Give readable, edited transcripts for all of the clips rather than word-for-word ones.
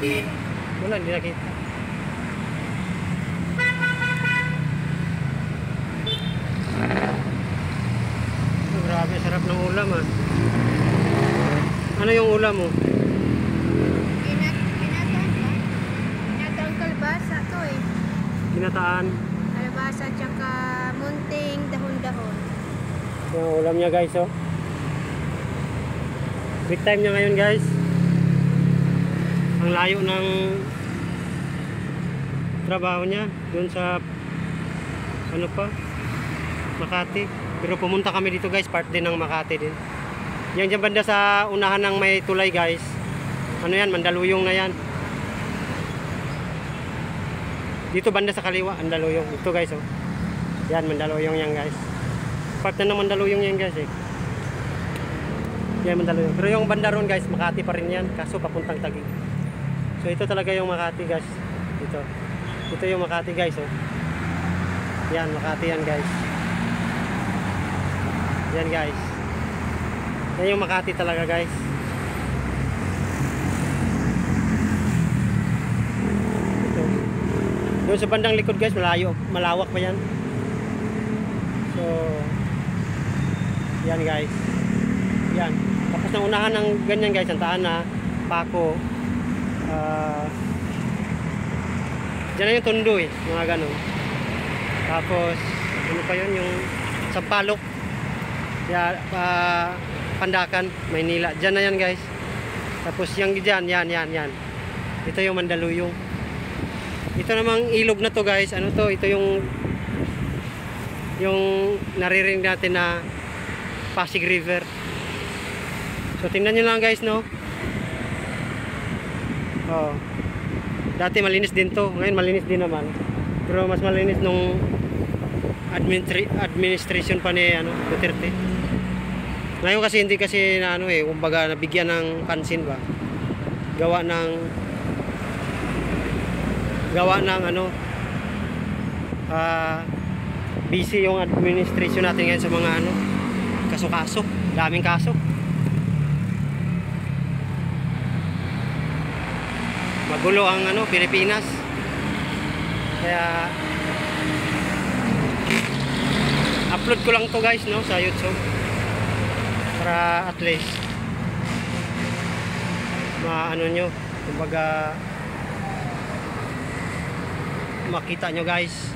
Wala, hindi nakita. Oh, grabe, sarap ng ulam ah. Ano yung ulam mo? Ginataan ba? Ginataang kalbasa to eh. Ginataan. Kalbasa tsaka munting dahon-dahon. Yung ulam niya guys oh. Break time niya ngayon guys. Ang layo ng trabaho niya doon sa ano pa, Makati. Pero pumunta kami dito guys, part din ng Makati din. Yan dyan banda sa unahan ng may tulay guys. Ano yan, Mandaluyong na yan. Dito banda sa kaliwa, Mandaluyong. Ito guys oh. Yan, Mandaluyong yan guys. Part na ng Mandaluyong yan guys eh. Yan, Mandaluyong. Pero yung banda ron guys, Makati pa rin yan. Kaso papuntang Taguig. So ito talaga yung Makati guys. Ito. Ito yung Makati guys oh. Yan, Makati yan guys. Yan guys. Yan yung Makati talaga guys. Ito. Doon sa bandang likod guys, malayo, malawak pa yan. So yan guys. Yan. Tapos ng unahan ng ganyan guys, ang Taana, Paco. Diyan na yung Tondo eh, mga ganun. Tapos ano pa yun, yung Sampaloc. Yeah, Pandakan, Maynila. Diyan na yan guys. Tapos yung dyan, yan. Ito yung Mandaluyong. Ito namang ilog na to guys. Ano to? Ito yung naririnig natin na Pasig River. So tingnan nyo lang guys no. Oh. Dati malinis din to. Ngayon malinis din naman. Pero mas malinis nung administration pa ni Duterte. Ngayon kasi hindi kasi na kumbaga nabigyan ng pansin ba. Gawa ng busy yung administration natin ngayon sa mga kaso-kaso, daming kaso. Magulo ang Pilipinas. Kaya upload ko lang to guys no sa YouTube. Para at least nyo, kumbaga makita nyo guys.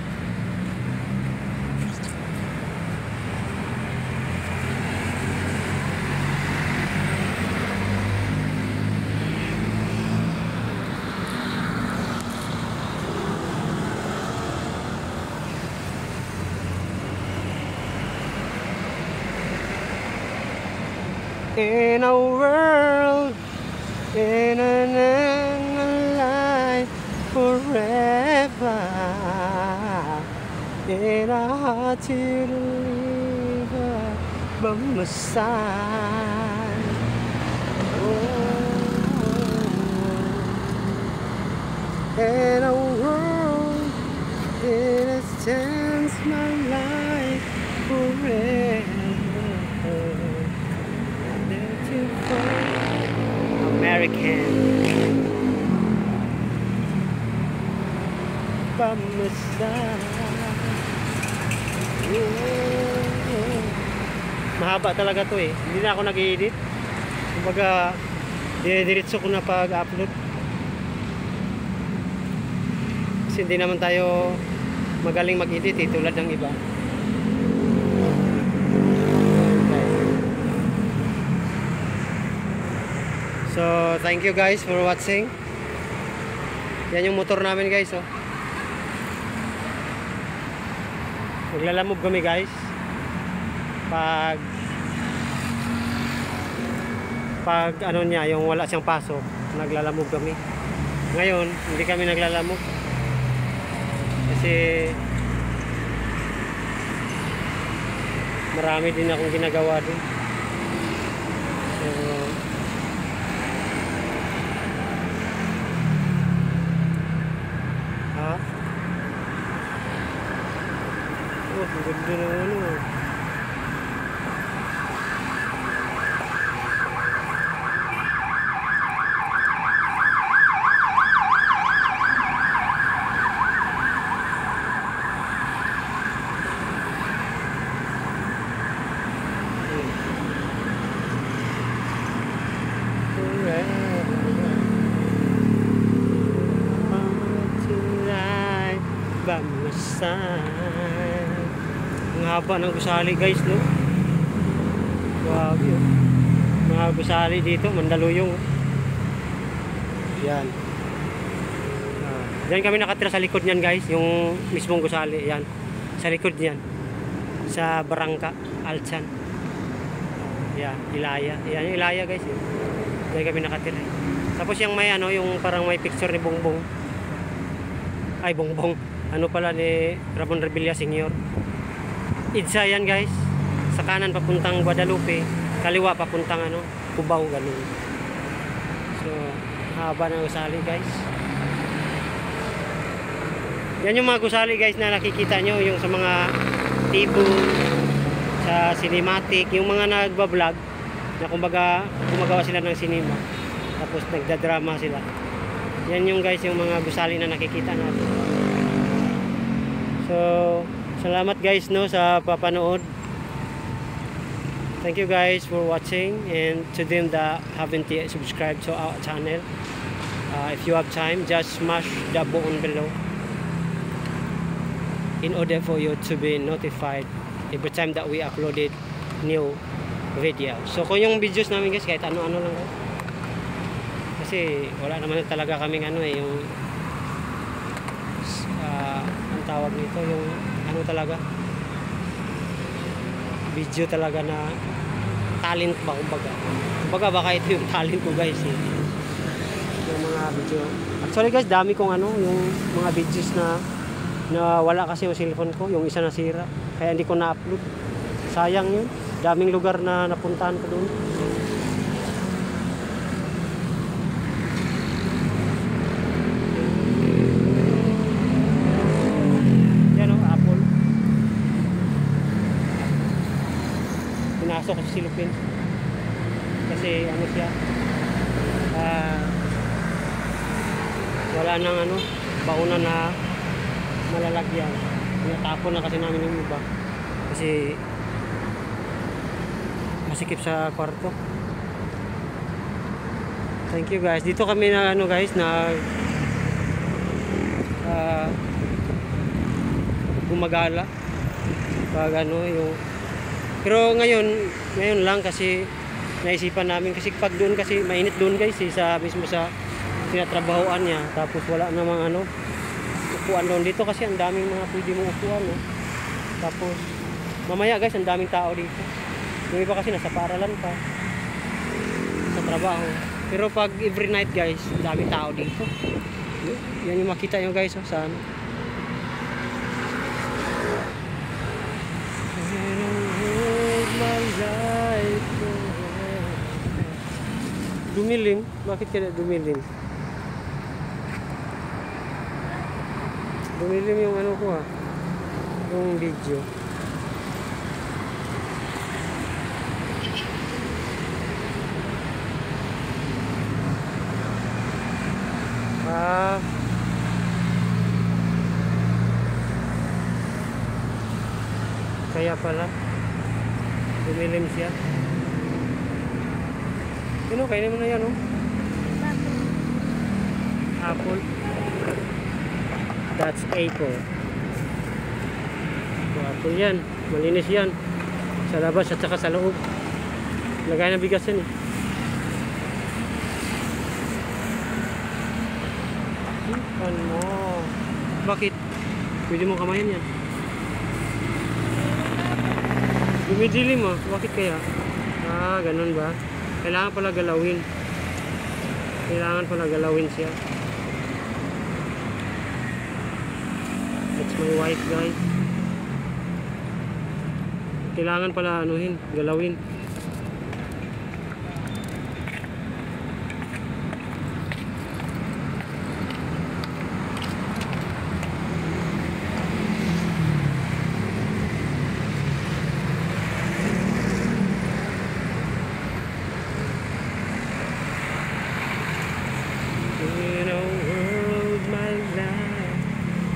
In a world, in a life forever, in a heart to deliver by my side. Oh, in a world, in a sense, my life forever. American by my side. Mahaba talaga to eh. Hindi na ako nag-edit. Kumbaga diretso ko na pag-upload. Kasi hindi naman tayo magaling mag-edit eh, tulad ng iba. So, thank you guys for watching. Yan yung motor namin guys, oh. Maglalamog kami guys. Pag niya, yung wala siyang pasok, naglalamog kami. Ngayon, hindi kami naglalamog. Kasi marami din akong ginagawa din. So, ang ganda na sun. Ang haba ng gusali guys, no? Grabe, oh. Mga gusali dito, Mandaluyong. Yan. Diyan kami nakatira sa likod niyan guys, yung mismong gusali. Yan. Sa likod niyan. Sa Barangka, Alchan. Yan, Ilaya. Yan yung Ilaya guys. Diyan kami nakatira. Tapos yung may ano, yung parang may picture ni Bongbong. Ay, Bongbong. Ano pala ni Ramon Revilla Sr. Idsa yan guys. Sa kanan papuntang Guadalupe, kaliwa papuntang ano, Cubao, ganun. So, haba ng gusali guys. Yan yung mga gusali guys na nakikita nyo, yung sa mga tibo, sa cinematic, yung mga nagbablog na kumbaga gumagawa sila ng cinema, tapos nagdadrama sila. Yan yung guys, yung mga gusali na nakikita natin. So, salamat guys no sa papanood. Thank you guys for watching, and to them that haven't yet subscribed to our channel, if you have time, just smash the button below in order for you to be notified every time that we uploaded new video. So kung yung videos namin guys, kahit ano-ano lang guys, kasi wala naman talaga kaming ano yung ang tawag nito, yung ano talaga, video talaga na talent ba, kumbaga baka ito yung talent ko guys yung mga video. Actually guys, dami kong ano, yung mga videos na wala kasi yung cellphone ko, yung isa nasira, kaya hindi ko na-upload. Sayang yun, daming lugar na napuntahan ko doon. Yan o, Apple. Pinasok ko sa silupin kasi ano siya, wala nang ano, bauna na malalagyan. Tinatapon na kasi namin yung iba kasi masikip sa kwarto. Thank you guys. Dito kami na ano guys, na gumagala pag ano yung, pero ngayon lang kasi naisipan namin, kasi pag doon kasi mainit doon guys sa mismo sa tinatrabahoan niya, tapos wala namang ano upuan doon. Dito kasi ang daming mga pwede mong upuan, no? Tapos mamaya guys, ang daming tao dito. Yung iba kasi nasa paaralan pa sa trabaho, pero pag every night guys, ang daming tao dito. Yan yung makita nyo guys, oh, saan dumilim. Bakit kaya dumilim? Dumilim yung ano ko yung video. Kaya pala dumilim siya. Ano, kainin mo na yan, oh. Apple. That's apple. So, apple yan. Malinis yan. Sa labas at saka sa loob. Lagay na bigas yan, eh. Ipan mo. Bakit? Pwede mong kamayan yan. Dumidilim, oh. Bakit kaya? Ganun ba? Kailangan pala galawin. Kailangan pala galawin siya. That's my wife guys. Kailangan pala anuhin, galawin.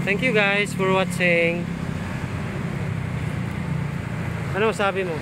Thank you guys for watching. Ano sabi mo?